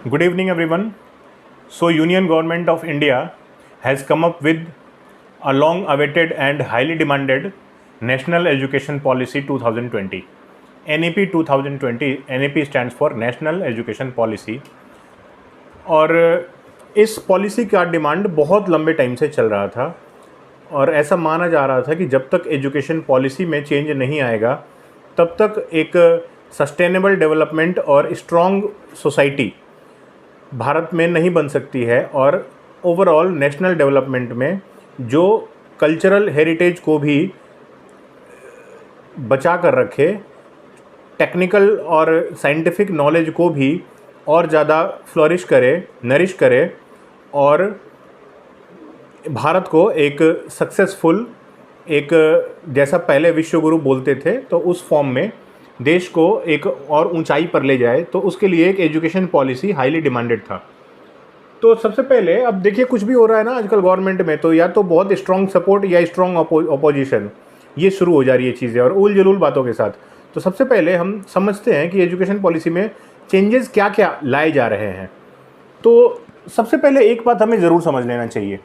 Good evening, everyone. So, Union Government of India has come up with a long-awaited and highly demanded National Education Policy 2020. NEP 2020. NEP stands for National Education Policy. और इस policy का demand बहुत लंबे time से चल रहा था और ऐसा माना जा रहा था कि जब तक एजुकेशन पॉलिसी में चेंज नहीं आएगा तब तक एक सस्टेनेबल डेवलपमेंट और स्ट्रॉन्ग सोसाइटी भारत में नहीं बन सकती है और ओवरऑल नेशनल डेवलपमेंट में जो कल्चरल हेरिटेज को भी बचा कर रखे, टेक्निकल और साइंटिफिक नॉलेज को भी और ज़्यादा फ्लोरिश करे, नरिश करे और भारत को एक सक्सेसफुल, एक जैसा पहले विश्वगुरु बोलते थे तो उस फॉर्म में देश को एक और ऊंचाई पर ले जाए, तो उसके लिए एक एजुकेशन पॉलिसी हाईली डिमांडेड था। तो सबसे पहले अब देखिए कुछ भी हो रहा है ना आजकल गवर्नमेंट में, तो या तो बहुत स्ट्रॉन्ग सपोर्ट या स्ट्रॉन्ग अपोजिशन, ये शुरू हो जा रही है चीज़ें और उल जलूल बातों के साथ। तो सबसे पहले हम समझते हैं कि एजुकेशन पॉलिसी में चेंजेस क्या क्या लाए जा रहे हैं। तो सबसे पहले एक बात हमें ज़रूर समझ लेना चाहिए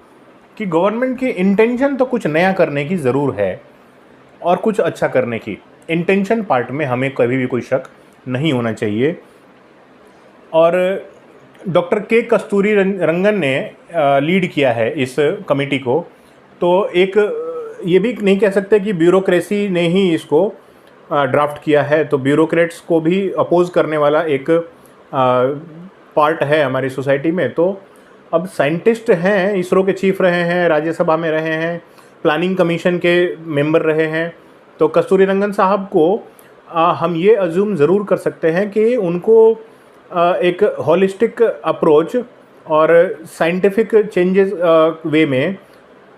कि गवर्नमेंट की इंटेंशन तो कुछ नया करने की ज़रूर है और कुछ अच्छा करने की। इंटेंशन पार्ट में हमें कभी भी कोई शक नहीं होना चाहिए। और डॉक्टर के कस्तूरी रंगन ने लीड किया है इस कमेटी को, तो एक ये भी नहीं कह सकते कि ब्यूरोक्रेसी ने ही इसको ड्राफ्ट किया है, तो ब्यूरोक्रेट्स को भी अपोज करने वाला एक पार्ट है हमारी सोसाइटी में। तो अब साइंटिस्ट हैं, इसरो के चीफ रहे हैं, राज्यसभा में रहे हैं, प्लानिंग कमीशन के मेंबर रहे हैं, तो कस्तूरी रंगन साहब को हम ये अज्यूम ज़रूर कर सकते हैं कि उनको एक होलिस्टिक अप्रोच और साइंटिफिक चेंजेस वे में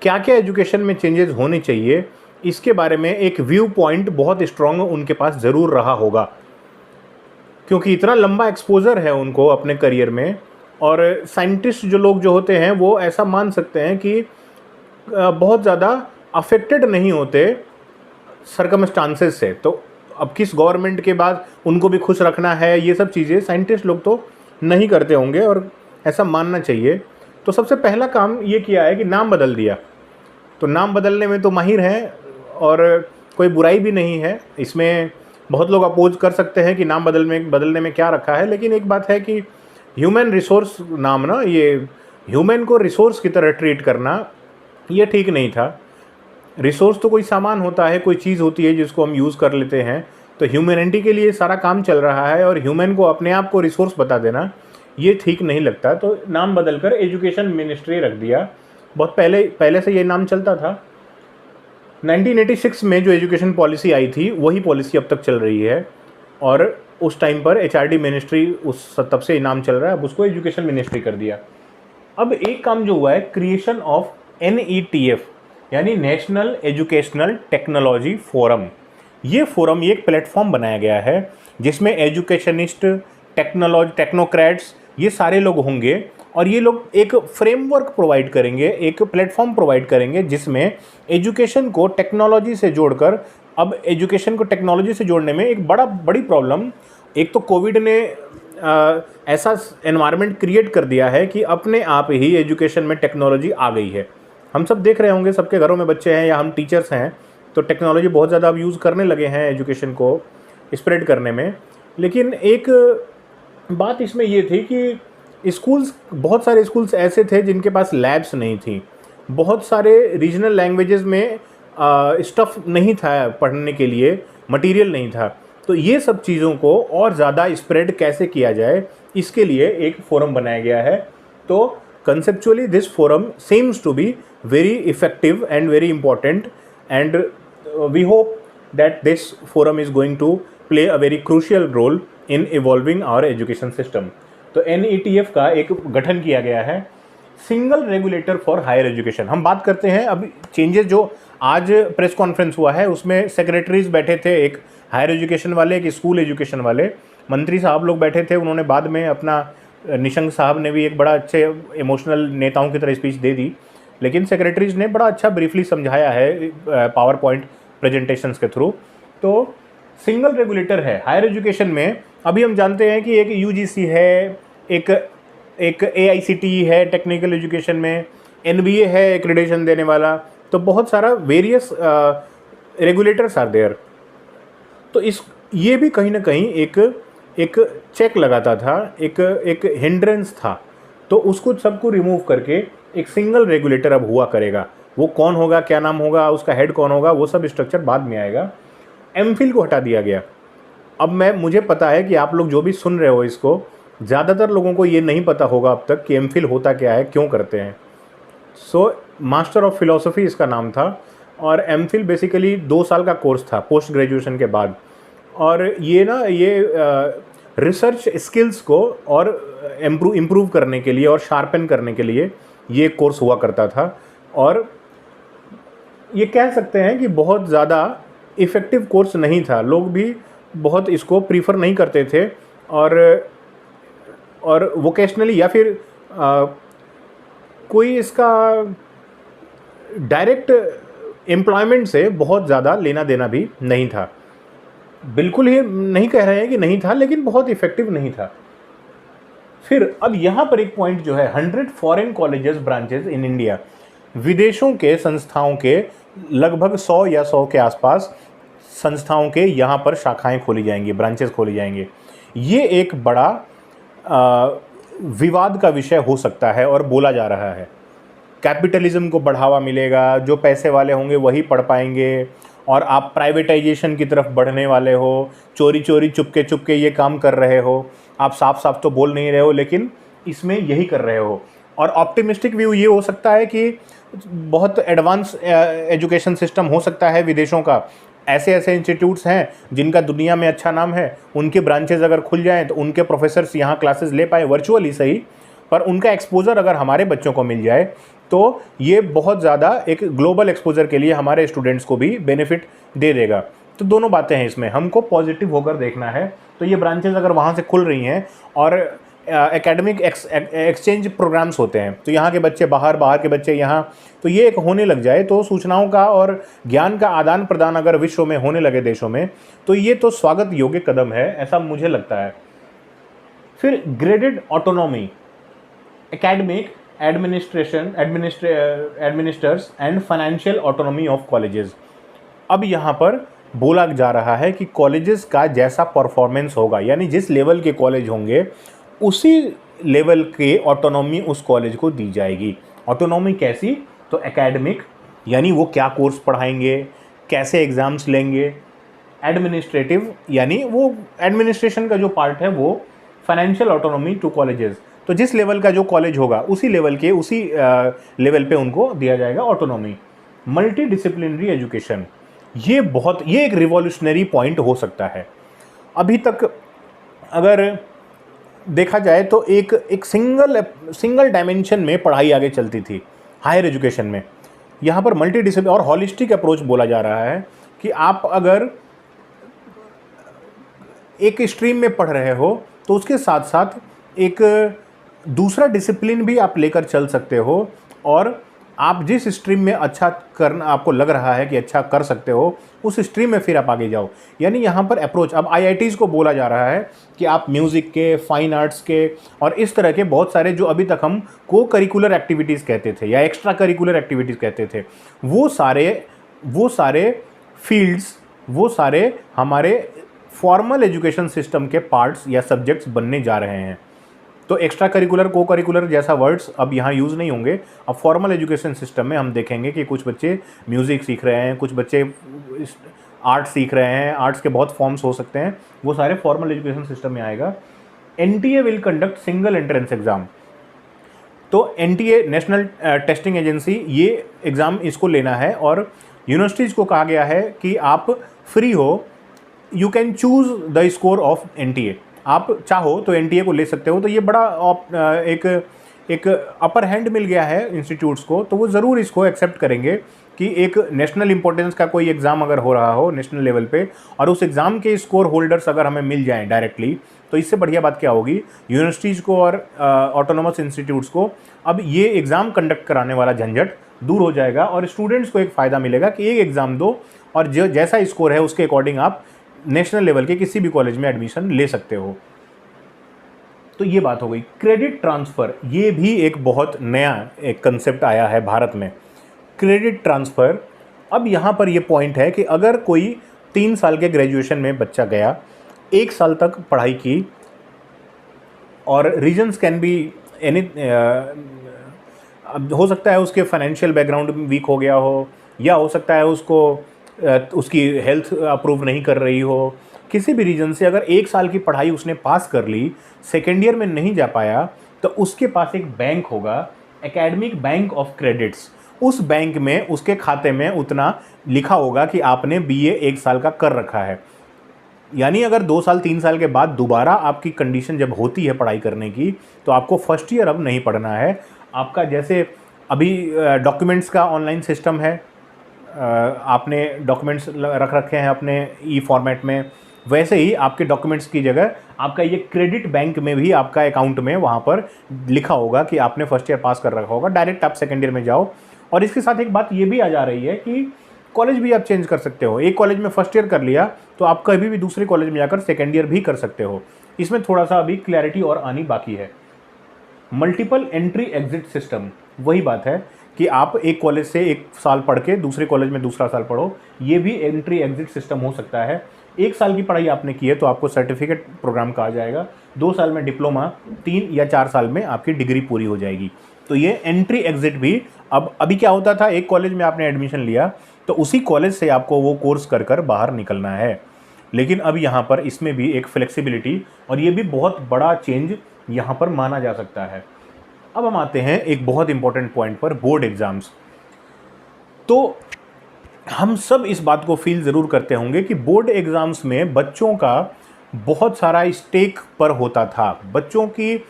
क्या क्या एजुकेशन में चेंजेस होने चाहिए, इसके बारे में एक व्यू पॉइंट बहुत स्ट्रॉन्ग उनके पास ज़रूर रहा होगा, क्योंकि इतना लंबा एक्सपोज़र है उनको अपने करियर में। और साइंटिस्ट जो लोग जो होते हैं वो ऐसा मान सकते हैं कि बहुत ज़्यादा अफेक्टेड नहीं होते सर्कमस्टांसेस से। तो अब किस गवर्नमेंट के बाद उनको भी खुश रखना है, ये सब चीज़ें साइंटिस्ट लोग तो नहीं करते होंगे और ऐसा मानना चाहिए। तो सबसे पहला काम ये किया है कि नाम बदल दिया। तो नाम बदलने में तो माहिर हैं और कोई बुराई भी नहीं है इसमें। बहुत लोग अपोज कर सकते हैं कि नाम बदलने में क्या रखा है, लेकिन एक बात है कि ह्यूमन रिसोर्स नाम ना, ये ह्यूमन को रिसोर्स की तरह ट्रीट करना ये ठीक नहीं था। रिसोर्स तो कोई सामान होता है, कोई चीज़ होती है जिसको हम यूज़ कर लेते हैं। तो ह्यूमैनिटी के लिए सारा काम चल रहा है और ह्यूमन को अपने आप को रिसोर्स बता देना ये ठीक नहीं लगता। तो नाम बदलकर एजुकेशन मिनिस्ट्री रख दिया। बहुत पहले से ये नाम चलता था। 1986 में जो एजुकेशन पॉलिसी आई थी वही पॉलिसी अब तक चल रही है और उस टाइम पर HRD मिनिस्ट्री उस तब से नाम चल रहा है, अब उसको एजुकेशन मिनिस्ट्री कर दिया। अब एक काम जो हुआ है, क्रिएशन ऑफ NETF यानी नेशनल एजुकेशनल टेक्नोलॉजी फोरम। ये फोरम, ये एक प्लेटफॉर्म बनाया गया है जिसमें एजुकेशनिस्ट, टेक्नोक्रेट्स, ये सारे लोग होंगे और ये लोग एक फ्रेमवर्क प्रोवाइड करेंगे, एक प्लेटफॉर्म प्रोवाइड करेंगे जिसमें एजुकेशन को टेक्नोलॉजी से जोड़कर, अब एजुकेशन को टेक्नोलॉजी से जोड़ने में एक बड़ी प्रॉब्लम, एक तो कोविड ने ऐसा एनवायरनमेंट क्रिएट कर दिया है कि अपने आप ही एजुकेशन में टेक्नोलॉजी आ गई है। हम सब देख रहे होंगे, सबके घरों में बच्चे हैं या हम टीचर्स हैं, तो टेक्नोलॉजी बहुत ज़्यादा अब यूज़ करने लगे हैं एजुकेशन को स्प्रेड करने में। लेकिन एक बात इसमें ये थी कि स्कूल्स, बहुत सारे स्कूल्स ऐसे थे जिनके पास लैब्स नहीं थी, बहुत सारे रीजनल लैंग्वेजेस में स्टफ़ नहीं था पढ़ने के लिए, मटेरियल नहीं था। तो ये सब चीज़ों को और ज़्यादा स्प्रेड कैसे किया जाए, इसके लिए एक फोरम बनाया गया है। तो conceptually this forum seems to be very effective and very important, and we hope that this forum is going to play a very crucial role in evolving our education system. तो NETF का एक गठन किया गया है, single regulator for higher education. हम बात करते हैं अब चेंजेस जो आज प्रेस कॉन्फ्रेंस हुआ है उसमें सेक्रेटरीज बैठे थे, एक हायर एजुकेशन वाले, एक स्कूल एजुकेशन वाले, मंत्री साहब लोग बैठे थे। उन्होंने बाद में अपना, निशंक साहब ने भी एक बड़ा अच्छे इमोशनल नेताओं की तरह स्पीच दे दी, लेकिन सेक्रेटरीज ने बड़ा अच्छा ब्रीफली समझाया है पावर पॉइंट प्रेजेंटेशंस के थ्रू। तो सिंगल रेगुलेटर है हायर एजुकेशन में। अभी हम जानते हैं कि एक UGC है, एक एक AICTE है टेक्निकल एजुकेशन में, NBA है एक्रेडिटेशन देने वाला, तो बहुत सारा वेरियस रेगुलेटर्स आर देयर। तो इस ये भी कहीं ना कहीं एक चेक लगाता था, एक हिंड्रेंस था। तो उसको सबको रिमूव करके एक सिंगल रेगुलेटर अब हुआ करेगा। वो कौन होगा, क्या नाम होगा, उसका हेड कौन होगा, वो सब स्ट्रक्चर बाद में आएगा। एमफिल को हटा दिया गया। अब मुझे पता है कि आप लोग जो भी सुन रहे हो इसको, ज़्यादातर लोगों को ये नहीं पता होगा अब तक कि एमफिल होता क्या है, क्यों करते हैं। सो मास्टर ऑफ फिलॉसफी इसका नाम था, और एमफिल बेसिकली 2 साल का कोर्स था पोस्ट ग्रेजुएशन के बाद। और ये रिसर्च स्किल्स को और इम्प्रूव करने के लिए और शार्पन करने के लिए ये कोर्स हुआ करता था। और ये कह सकते हैं कि बहुत ज़्यादा इफ़ेक्टिव कोर्स नहीं था, लोग भी बहुत इसको प्रीफर नहीं करते थे। और वोकेशनली या फिर कोई इसका डायरेक्ट एम्प्लॉयमेंट से बहुत ज़्यादा लेना देना भी नहीं था। बिल्कुल ही नहीं कह रहे हैं कि नहीं था, लेकिन बहुत इफ़ेक्टिव नहीं था। फिर अब यहाँ पर एक पॉइंट जो है, 100 foreign colleges branches in India, विदेशों के संस्थाओं के लगभग 100 या 100 के आसपास संस्थाओं के यहाँ पर शाखाएं खोली जाएंगी, ब्रांचेस खोली जाएंगी। ये एक बड़ा विवाद का विषय हो सकता है और बोला जा रहा है। कैपिटलिज्म को बढ़ावा मिलेगा, जो पैसे वाले होंगे वही पढ़ पाएंगे, और आप प्राइवेटाइजेशन की तरफ बढ़ने वाले हो, चोरी चोरी चुपके चुपके ये काम कर रहे हो। आप साफ साफ तो बोल नहीं रहे हो, लेकिन इसमें यही कर रहे हो। और ऑप्टिमिस्टिक व्यू ये हो सकता है कि बहुत एडवांस एजुकेशन सिस्टम हो सकता है विदेशों का। ऐसे ऐसे इंस्टीट्यूट्स हैं जिनका दुनिया में अच्छा नाम है, उनके ब्रांचेज अगर खुल जाएँ तो उनके प्रोफेसर्स यहाँ क्लासेस ले पाए, वर्चुअली सही, पर उनका एक्सपोजर अगर हमारे बच्चों को मिल जाए तो ये बहुत ज़्यादा एक ग्लोबल एक्सपोजर के लिए हमारे स्टूडेंट्स को भी बेनिफिट दे देगा। तो दोनों बातें हैं इसमें, हमको पॉजिटिव होकर देखना है। तो ये ब्रांचेज अगर वहाँ से खुल रही हैं और एकेडमिक एक्सचेंज प्रोग्राम्स होते हैं, तो यहाँ के बच्चे बाहर, बाहर के बच्चे यहाँ, तो ये एक होने लग जाए, तो सूचनाओं का और ज्ञान का आदान प्रदान अगर विश्व में होने लगे देशों में, तो ये तो स्वागत योग्य कदम है, ऐसा मुझे लगता है। फिर graded autonomy, academic administrators and financial autonomy of colleges. अब यहाँ पर बोला जा रहा है कि कॉलेजेस का जैसा परफॉर्मेंस होगा, यानी जिस लेवल के कॉलेज होंगे उसी लेवल के ऑटोनॉमी उस कॉलेज को दी जाएगी। ऑटोनॉमी कैसी? तो एकेडमिक, यानी वो क्या कोर्स पढ़ाएंगे, कैसे एग्ज़ाम्स लेंगे। एडमिनिस्ट्रेटिव, यानी वो एडमिनिस्ट्रेशन का जो पार्ट है वो। फाइनेंशियल ऑटोनॉमी टू कॉलेजेस, तो जिस लेवल का जो कॉलेज होगा उसी लेवल लेवल पे उनको दिया जाएगा ऑटोनॉमी। मल्टी डिसिप्लिनरी एजुकेशन, ये एक रिवॉल्यूशनरी पॉइंट हो सकता है। अभी तक अगर देखा जाए तो एक सिंगल डायमेंशन में पढ़ाई आगे चलती थी हायर एजुकेशन में। यहाँ पर मल्टी डिसिप्लिन और हॉलिस्टिक अप्रोच बोला जा रहा है कि आप अगर एक स्ट्रीम में पढ़ रहे हो तो उसके साथ साथ एक दूसरा डिसिप्लिन भी आप लेकर चल सकते हो, और आप जिस स्ट्रीम में अच्छा करना आपको लग रहा है कि अच्छा कर सकते हो, उस स्ट्रीम में फिर आप आगे जाओ। यानी यहाँ पर अप्रोच, अब IITs को बोला जा रहा है कि आप म्यूज़िक के, फाइन आर्ट्स के और इस तरह के बहुत सारे जो अभी तक हम को करिकुलर एक्टिविटीज़ कहते थे या एक्स्ट्रा करिकुलर एक्टिविटीज़ कहते थे, वो सारे फील्ड्स, वो सारे हमारे फॉर्मल एजुकेशन सिस्टम के पार्ट्स या सब्जेक्ट्स बनने जा रहे हैं। तो एक्स्ट्रा करिकुलर, को करिकुलर जैसा वर्ड्स अब यहाँ यूज़ नहीं होंगे। अब फॉर्मल एजुकेशन सिस्टम में हम देखेंगे कि कुछ बच्चे म्यूज़िक सीख रहे हैं, कुछ बच्चे आर्ट सीख रहे हैं, आर्ट्स के बहुत फॉर्म्स हो सकते हैं, वो सारे फॉर्मल एजुकेशन सिस्टम में आएगा। NTA will conduct single entrance exam, तो NTA नेशनल टेस्टिंग एजेंसी ये एग्ज़ाम इसको लेना है, और यूनिवर्सिटीज़ को कहा गया है कि आप फ्री हो, you can choose the score of NTA, आप चाहो तो NTA को ले सकते हो। तो ये बड़ा एक अपर हैंड मिल गया है इंस्टीट्यूट्स को, तो वो ज़रूर इसको एक्सेप्ट करेंगे कि एक नेशनल इंपॉर्टेंस का कोई एग्ज़ाम अगर हो रहा हो नेशनल लेवल पे, और उस एग्ज़ाम के स्कोर होल्डर्स अगर हमें मिल जाएं डायरेक्टली, तो इससे बढ़िया बात क्या होगी यूनिवर्सिटीज़ को और ऑटोनोमस इंस्टीट्यूट्स को। अब ये एग्ज़ाम कंडक्ट कराने वाला झंझट दूर हो जाएगा, और स्टूडेंट्स को एक फ़ायदा मिलेगा कि एक एग्ज़ाम दो और जो जैसा स्कोर है उसके अकॉर्डिंग आप नेशनल लेवल के किसी भी कॉलेज में एडमिशन ले सकते हो। तो ये बात हो गई। क्रेडिट ट्रांसफ़र, ये भी एक बहुत नया एक कंसेप्ट आया है भारत में, क्रेडिट ट्रांसफ़र। अब यहाँ पर ये पॉइंट है कि अगर कोई 3 साल के ग्रेजुएशन में बच्चा गया, 1 साल तक पढ़ाई की, और रीजन्स कैन बी एनी, अब हो सकता है उसके फाइनेंशियल बैकग्राउंड वीक हो गया हो, या हो सकता है उसको उसकी हेल्थ अप्रूव नहीं कर रही हो, किसी भी रीज़न से अगर 1 साल की पढ़ाई उसने पास कर ली, सेकेंड ईयर में नहीं जा पाया, तो उसके पास एक बैंक होगा, एकेडमिक बैंक ऑफ क्रेडिट्स। उस बैंक में उसके खाते में उतना लिखा होगा कि आपने बीए 1 साल का कर रखा है। यानी अगर 2 साल 3 साल के बाद दोबारा आपकी कंडीशन जब होती है पढ़ाई करने की, तो आपको फर्स्ट ईयर अब नहीं पढ़ना है। आपका जैसे अभी डॉक्यूमेंट्स का ऑनलाइन सिस्टम है, आपने डॉक्यूमेंट्स रख रखे हैं अपने ई फॉर्मेट में, वैसे ही आपके डॉक्यूमेंट्स की जगह आपका ये क्रेडिट बैंक में भी आपका अकाउंट में वहाँ पर लिखा होगा कि आपने फर्स्ट ईयर पास कर रखा होगा। डायरेक्ट आप सेकेंड ईयर में जाओ। और इसके साथ एक बात ये भी आ जा रही है कि कॉलेज भी आप चेंज कर सकते हो। एक कॉलेज में फर्स्ट ईयर कर लिया तो आप कभी भी दूसरे कॉलेज में जाकर सेकेंड ईयर भी कर सकते हो। इसमें थोड़ा सा अभी क्लैरिटी और आनी बाकी है। मल्टीपल एंट्री एग्जिट सिस्टम, वही बात है कि आप एक कॉलेज से 1 साल पढ़ के दूसरे कॉलेज में दूसरा साल पढ़ो, ये भी एंट्री एग्जिट सिस्टम हो सकता है। 1 साल की पढ़ाई आपने की है तो आपको सर्टिफिकेट प्रोग्राम कहा जाएगा, 2 साल में डिप्लोमा, 3 या 4 साल में आपकी डिग्री पूरी हो जाएगी। तो ये एंट्री एग्जिट भी, अब अभी क्या होता था, एक कॉलेज में आपने एडमिशन लिया तो उसी कॉलेज से आपको वो कोर्स कर कर बाहर निकलना है। लेकिन अब यहाँ पर इसमें भी एक फ्लेक्सिबिलिटी, और ये भी बहुत बड़ा चेंज यहाँ पर माना जा सकता है। अब हम आते हैं एक बहुत इंपॉर्टेंट पॉइंट पर, बोर्ड एग्ज़ाम्स। तो हम सब इस बात को फील ज़रूर करते होंगे कि बोर्ड एग्ज़ाम्स में बच्चों का बहुत सारा स्टेक पर होता था। बच्चों की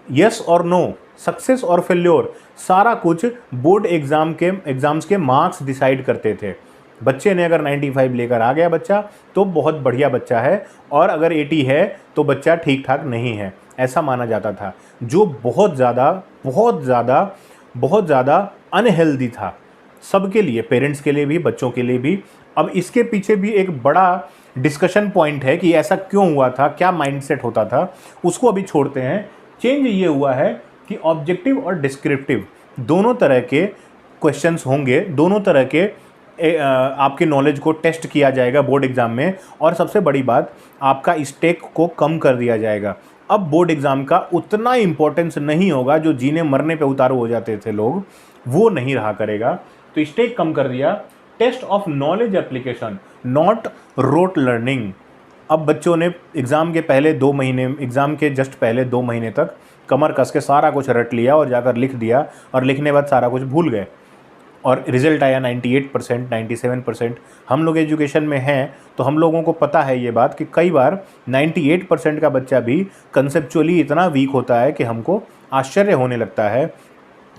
यस और नो, सक्सेस और फेल्योर, सारा कुछ बोर्ड एग्ज़ाम्स के मार्क्स डिसाइड करते थे। बच्चे ने अगर 95 लेकर आ गया बच्चा तो बहुत बढ़िया बच्चा है, और अगर 80 है तो बच्चा ठीक ठाक नहीं है, ऐसा माना जाता था, जो बहुत ज़्यादा अनहेल्दी था सबके लिए, पेरेंट्स के लिए भी, बच्चों के लिए भी। अब इसके पीछे भी एक बड़ा डिस्कशन पॉइंट है कि ऐसा क्यों हुआ था, क्या माइंडसेट होता था, उसको अभी छोड़ते हैं। चेंज ये हुआ है कि ऑब्जेक्टिव और डिस्क्रिप्टिव दोनों तरह के क्वेश्चंस होंगे, दोनों तरह के आपके नॉलेज को टेस्ट किया जाएगा बोर्ड एग्ज़ाम में। और सबसे बड़ी बात, आपका स्टेक को कम कर दिया जाएगा। अब बोर्ड एग्ज़ाम का उतना इम्पोर्टेंस नहीं होगा, जो जीने मरने पे उतारू हो जाते थे लोग, वो नहीं रहा करेगा। तो स्टेक कम कर दिया। Test of knowledge application, not rote learning. अब बच्चों ने एग्ज़ाम के पहले 2 महीने, एग्ज़ाम के जस्ट पहले 2 महीने तक कमर कस के सारा कुछ रट लिया और जाकर लिख दिया, और लिखने बाद सारा कुछ भूल गए, और रिज़ल्ट आया 98%, 97%। हम लोग एजुकेशन में हैं तो हम लोगों को पता है ये बात कि कई बार 98% का बच्चा भी कंसेप्चुअली इतना वीक होता है कि हमको आश्चर्य होने लगता है।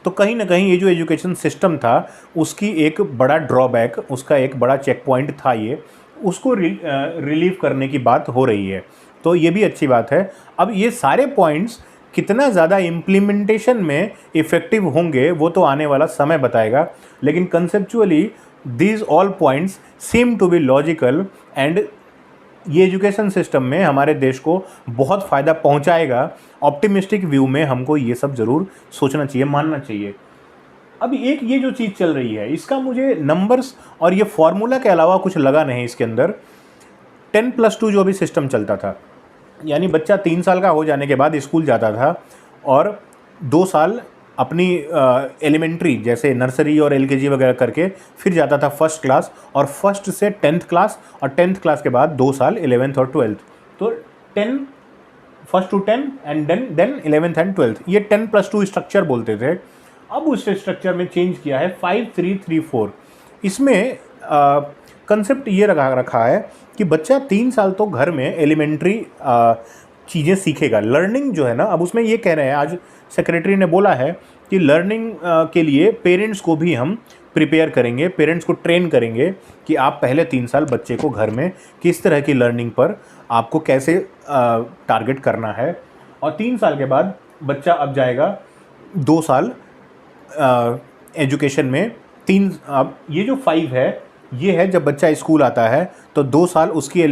तो कहीं ना कहीं ये जो एजुकेशन सिस्टम था उसकी एक बड़ा ड्रॉबैक, उसका एक बड़ा चेक पॉइंट था, ये उसको रिलीव करने की बात हो रही है। तो ये भी अच्छी बात है। अब ये सारे पॉइंट्स कितना ज़्यादा इम्प्लीमेंटेशन में इफ़ेक्टिव होंगे वो तो आने वाला समय बताएगा, लेकिन conceptually these all points seem to be logical, and ये एजुकेशन सिस्टम में हमारे देश को बहुत फ़ायदा पहुंचाएगा। ऑप्टिमिस्टिक व्यू में हमको ये सब ज़रूर सोचना चाहिए, मानना चाहिए। अब एक ये जो चीज़ चल रही है, इसका मुझे नंबर्स और ये फॉर्मूला के अलावा कुछ लगा नहीं इसके अंदर। 10+2 जो भी सिस्टम चलता था, यानी बच्चा 3 साल का हो जाने के बाद स्कूल जाता था और 2 साल अपनी एलिमेंट्री जैसे नर्सरी और एलकेजी वगैरह करके फिर जाता था फर्स्ट क्लास, और फर्स्ट से 10th क्लास, और 10th क्लास के बाद 2 साल 11th और 12th। तो 10 first to 10 and then 11th and 12th, ये 10+2 स्ट्रक्चर बोलते थे। अब उस स्ट्रक्चर में चेंज किया है 5-3-3-4। इसमें कंसेप्ट ये रखा है कि बच्चा 3 साल तो घर में एलिमेंट्री चीज़ें सीखेगा। लर्निंग जो है ना, अब उसमें ये कह रहे हैं, आज सेक्रेटरी ने बोला है कि लर्निंग के लिए पेरेंट्स को भी हम प्रिपेयर करेंगे, पेरेंट्स को ट्रेन करेंगे कि आप पहले 3 साल बच्चे को घर में किस तरह की लर्निंग पर आपको कैसे टारगेट करना है। और 3 साल के बाद बच्चा अब जाएगा 2 साल एजुकेशन में। अब ये जो 5 है, ये है जब बच्चा स्कूल आता है तो 2 साल उसकी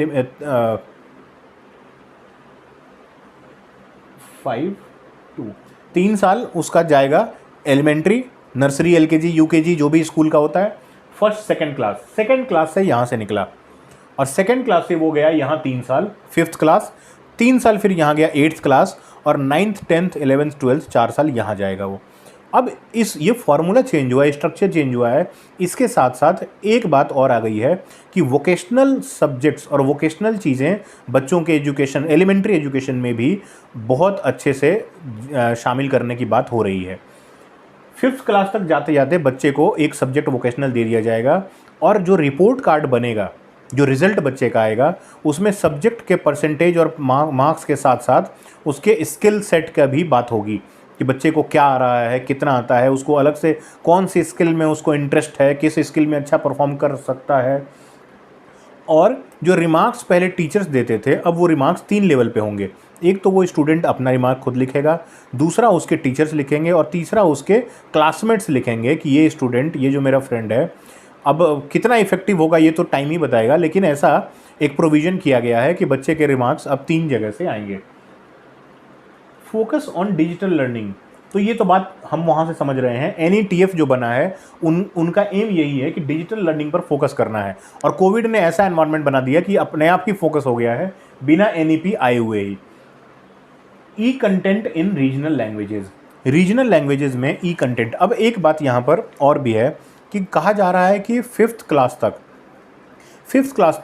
5 2 3 साल उसका जाएगा एलिमेंट्री, नर्सरी, एलकेजी, यूकेजी, जो भी स्कूल का होता है, फर्स्ट सेकंड क्लास से यहाँ से निकला और सेकंड क्लास से वो गया यहाँ 3 साल, फिफ्थ क्लास 3 साल, फिर यहाँ गया 8th क्लास और 9th 10th 11th 12th 4 साल यहाँ जाएगा वो। अब ये फार्मूला चेंज हुआ है, स्ट्रक्चर चेंज हुआ है। इसके साथ साथ एक बात और आ गई है कि वोकेशनल सब्जेक्ट्स और वोकेशनल चीज़ें बच्चों के एजुकेशन, एलिमेंट्री एजुकेशन में भी बहुत अच्छे से शामिल करने की बात हो रही है। फिफ्थ क्लास तक जाते जाते बच्चे को एक सब्जेक्ट वोकेशनल दे दिया जाएगा और जो रिपोर्ट कार्ड बनेगा, जो रिज़ल्ट बच्चे का आएगा, उसमें सब्जेक्ट के परसेंटेज और मार्क्स के साथ साथ उसके स्किल सेट का भी बात होगी कि बच्चे को क्या आ रहा है, कितना आता है, उसको अलग से कौन सी स्किल में उसको इंटरेस्ट है, किस स्किल में अच्छा परफॉर्म कर सकता है। और जो रिमार्क्स पहले टीचर्स देते थे, अब वो रिमार्क्स 3 लेवल पे होंगे। एक तो वो स्टूडेंट अपना रिमार्क खुद लिखेगा, दूसरा उसके टीचर्स लिखेंगे और तीसरा उसके क्लासमेट्स लिखेंगे कि ये स्टूडेंट, ये जो मेरा फ्रेंड है। अब कितना इफेक्टिव होगा ये तो टाइम ही बताएगा, लेकिन ऐसा एक प्रोविज़न किया गया है कि बच्चे के रिमार्क्स अब 3 जगह से आएंगे। फोकस ऑन डिजिटल लर्निंग, तो ये तो बात हम वहाँ से समझ रहे हैं। NETF जो बना है उनका एम यही है कि डिजिटल लर्निंग पर फोकस करना है और कोविड ने ऐसा एनवायरनमेंट बना दिया कि अपने आप ही फोकस हो गया है बिना NEP आए हुए ही। E content in regional languages, regional languages में ई कंटेंट। अब एक बात यहाँ पर और भी है कि कहा जा रहा है कि फिफ्थ क्लास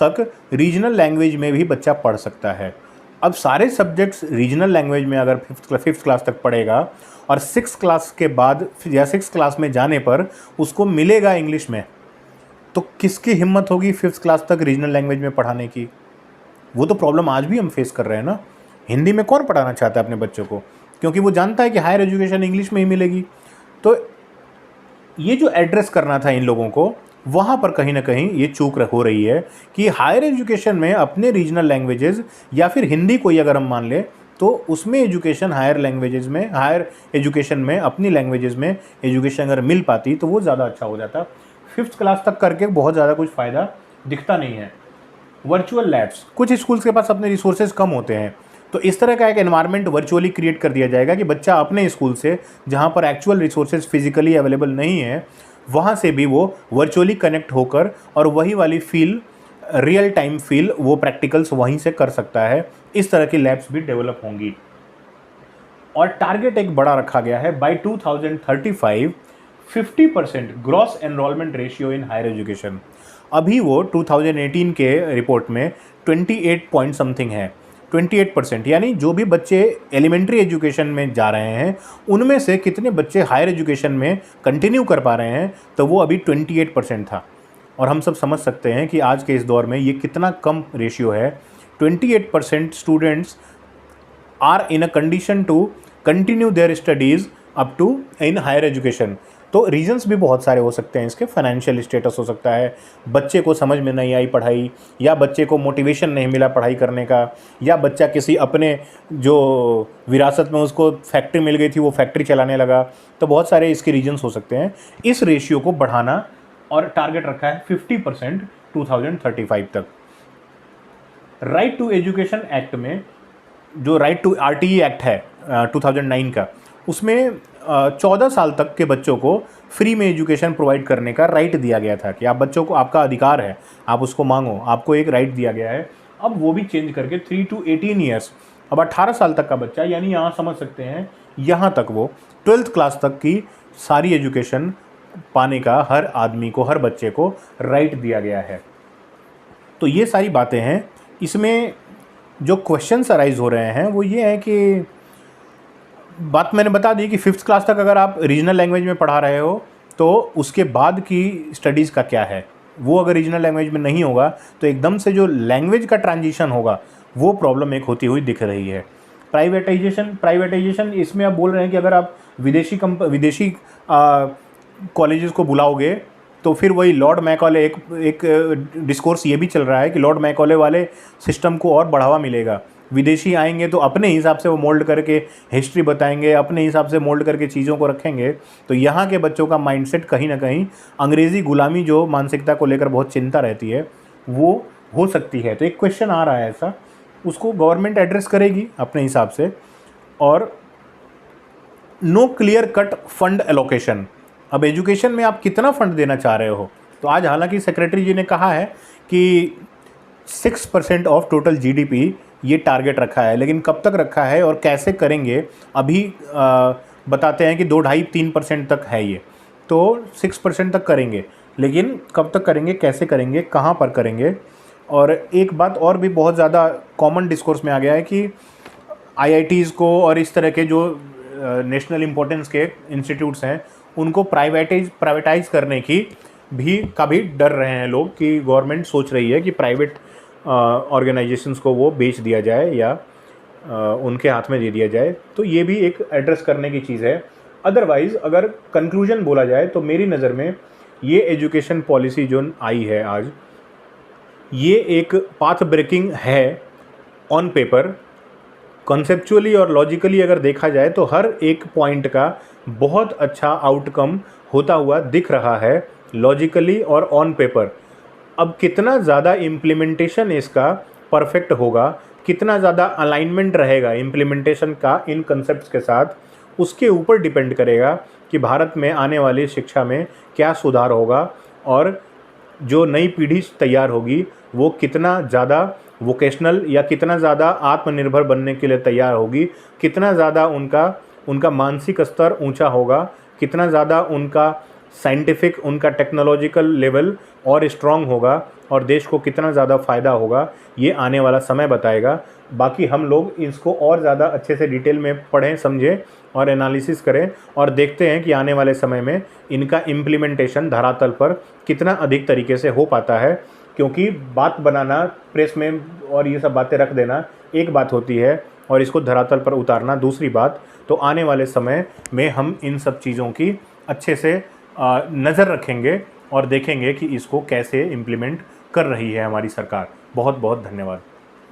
तक रीजनल लैंग्वेज में भी बच्चा पढ़ सकता है। अब सारे सब्जेक्ट्स रीजनल लैंग्वेज में अगर फिफ्थ क्लास तक पढ़ेगा और 6th क्लास के बाद या 6th क्लास में जाने पर उसको मिलेगा इंग्लिश में, तो किसकी हिम्मत होगी 5th क्लास तक रीजनल लैंग्वेज में पढ़ाने की? वो तो प्रॉब्लम आज भी हम फेस कर रहे हैं ना। हिंदी में कौन पढ़ाना चाहता है अपने बच्चों को, क्योंकि वो जानता है कि हायर एजुकेशन इंग्लिश में ही मिलेगी। तो ये जो एड्रेस करना था इन लोगों को, वहाँ पर कहीं ना कहीं ये चूक हो रही है कि हायर एजुकेशन में अपने रीजनल लैंग्वेजेस या फिर हिंदी को ही अगर हम मान लें तो उसमें एजुकेशन, हायर एजुकेशन में अपनी लैंग्वेजेस में एजुकेशन अगर मिल पाती तो वो ज़्यादा अच्छा हो जाता। 5th क्लास तक करके बहुत ज़्यादा कुछ फ़ायदा दिखता नहीं है। वर्चुअल लैब्स, कुछ स्कूल्स के पास अपने रिसोर्सेज कम होते हैं, तो इस तरह का एक एनवायरनमेंट वर्चुअली क्रिएट कर दिया जाएगा कि बच्चा अपने स्कूल से, जहाँ पर एक्चुअल रिसोर्सेज फिजिकली अवेलेबल नहीं है, वहाँ से भी वो वर्चुअली कनेक्ट होकर और वही वाली फील, रियल टाइम फील, वो प्रैक्टिकल्स वहीं से कर सकता है। इस तरह की लैब्स भी डेवलप होंगी। और टारगेट एक बड़ा रखा गया है, by 2035 50% gross enrolment ratio in higher education. अभी वो 2018 के रिपोर्ट में 28 पॉइंट समथिंग है, 28%। यानी जो भी बच्चे एलिमेंट्री एजुकेशन में जा रहे हैं उनमें से कितने बच्चे हायर एजुकेशन में कंटिन्यू कर पा रहे हैं, तो वो अभी 28% था। और हम सब समझ सकते हैं कि आज के इस दौर में ये कितना कम रेशियो है। 28% students are in a condition to continue their studies up to in higher education. तो रीजंस भी बहुत सारे हो सकते हैं इसके। फाइनेंशियल स्टेटस हो सकता है, बच्चे को समझ में नहीं आई पढ़ाई, या बच्चे को मोटिवेशन नहीं मिला पढ़ाई करने का, या बच्चा किसी अपने जो विरासत में उसको फैक्ट्री मिल गई थी वो फैक्ट्री चलाने लगा। तो बहुत सारे इसके रीजंस हो सकते हैं। इस रेशियो को बढ़ाना और टारगेट रखा है 50% 2035 तक। राइट टू एजुकेशन एक्ट में, जो राइट टू RTE एक्ट है 2009 का, उसमें 14 साल तक के बच्चों को फ्री में एजुकेशन प्रोवाइड करने का राइट दिया गया था कि आप बच्चों को, आपका अधिकार है, आप उसको मांगो, आपको एक राइट दिया गया है। अब वो भी चेंज करके 3 to 18 ईयर्स, अब 18 साल तक का बच्चा, यानी यहाँ समझ सकते हैं यहाँ तक वो 12th क्लास तक की सारी एजुकेशन पाने का हर आदमी को, हर बच्चे को राइट दिया गया है। तो ये सारी बातें हैं। इसमें जो क्वेश्चंस अराइज हो रहे हैं वो ये है कि बात मैंने बता दी कि 5th क्लास तक अगर आप रीजनल लैंग्वेज में पढ़ा रहे हो तो उसके बाद की स्टडीज़ का क्या है, वो अगर रीजनल लैंग्वेज में नहीं होगा तो एकदम से जो लैंग्वेज का ट्रांजिशन होगा वो प्रॉब्लम एक होती हुई दिख रही है। प्राइवेटाइजेशन इसमें आप बोल रहे हैं कि अगर आप विदेशी कॉलेजेस को बुलाओगे तो फिर वही लॉर्ड मैकॉले, एक डिस्कोर्स ये भी चल रहा है कि लॉर्ड मैकॉले वाले सिस्टम को और बढ़ावा मिलेगा। विदेशी आएंगे तो अपने हिसाब से वो मोल्ड करके हिस्ट्री बताएंगे, अपने हिसाब से मोल्ड करके चीज़ों को रखेंगे। तो यहाँ के बच्चों का माइंडसेट कहीं ना कहीं अंग्रेज़ी गुलामी जो मानसिकता को लेकर बहुत चिंता रहती है वो हो सकती है। तो एक क्वेश्चन आ रहा है ऐसा, उसको गवर्नमेंट एड्रेस करेगी अपने हिसाब से। और no clear cut fund allocation. अब एजुकेशन में आप कितना फंड देना चाह रहे हो? तो आज हालांकि सेक्रेटरी जी ने कहा है कि 6% ऑफ टोटल जीडीपी ये टारगेट रखा है, लेकिन कब तक रखा है और कैसे करेंगे अभी बताते हैं कि 2-2.5-3% तक है ये, तो 6% तक करेंगे, लेकिन कब तक करेंगे, कैसे करेंगे, कहाँ पर करेंगे। और एक बात और भी बहुत ज़्यादा कॉमन डिस्कोर्स में आ गया है कि आईआईटीज़ को और इस तरह के जो नेशनल इम्पोर्टेंस के इंस्टीट्यूट्स हैं उनको प्राइवेटाइज करने की का भी डर रहे हैं लोग कि गवर्नमेंट सोच रही है कि प्राइवेट ऑर्गेनाइजेशंस को वो बेच दिया जाए या उनके हाथ में दे दिया जाए। तो ये भी एक एड्रेस करने की चीज़ है। अदरवाइज़ अगर कंक्लूजन बोला जाए तो मेरी नज़र में ये एजुकेशन पॉलिसी जो आई है आज, ये एक पाथ ब्रेकिंग है ऑन पेपर। कॉन्सेप्चुअली और लॉजिकली अगर देखा जाए तो हर एक पॉइंट का बहुत अच्छा आउटकम होता हुआ दिख रहा है लॉजिकली और ऑन पेपर। अब कितना ज़्यादा इम्प्लीमेंटेशन इसका परफेक्ट होगा, कितना ज़्यादा अलाइनमेंट रहेगा इम्प्लीमेंटेशन का इन कंसेप्ट्स के साथ, उसके ऊपर डिपेंड करेगा कि भारत में आने वाली शिक्षा में क्या सुधार होगा और जो नई पीढ़ी तैयार होगी वो कितना ज़्यादा वोकेशनल या कितना ज़्यादा आत्मनिर्भर बनने के लिए तैयार होगी, कितना ज़्यादा उनका मानसिक स्तर ऊंचा होगा, कितना ज़्यादा उनका साइंटिफिक, उनका टेक्नोलॉजिकल लेवल और स्ट्रॉन्ग होगा और देश को कितना ज़्यादा फ़ायदा होगा, ये आने वाला समय बताएगा। बाकी हम लोग इसको और ज़्यादा अच्छे से डिटेल में पढ़ें, समझें और एनालिसिस करें और देखते हैं कि आने वाले समय में इनका इम्प्लीमेंटेशन धरातल पर कितना अधिक तरीके से हो पाता है। क्योंकि बात बनाना प्रेस में और ये सब बातें रख देना एक बात होती है और इसको धरातल पर उतारना दूसरी बात। तो आने वाले समय में हम इन सब चीज़ों की अच्छे से नज़र रखेंगे और देखेंगे कि इसको कैसे इम्प्लीमेंट कर रही है हमारी सरकार। बहुत बहुत धन्यवाद।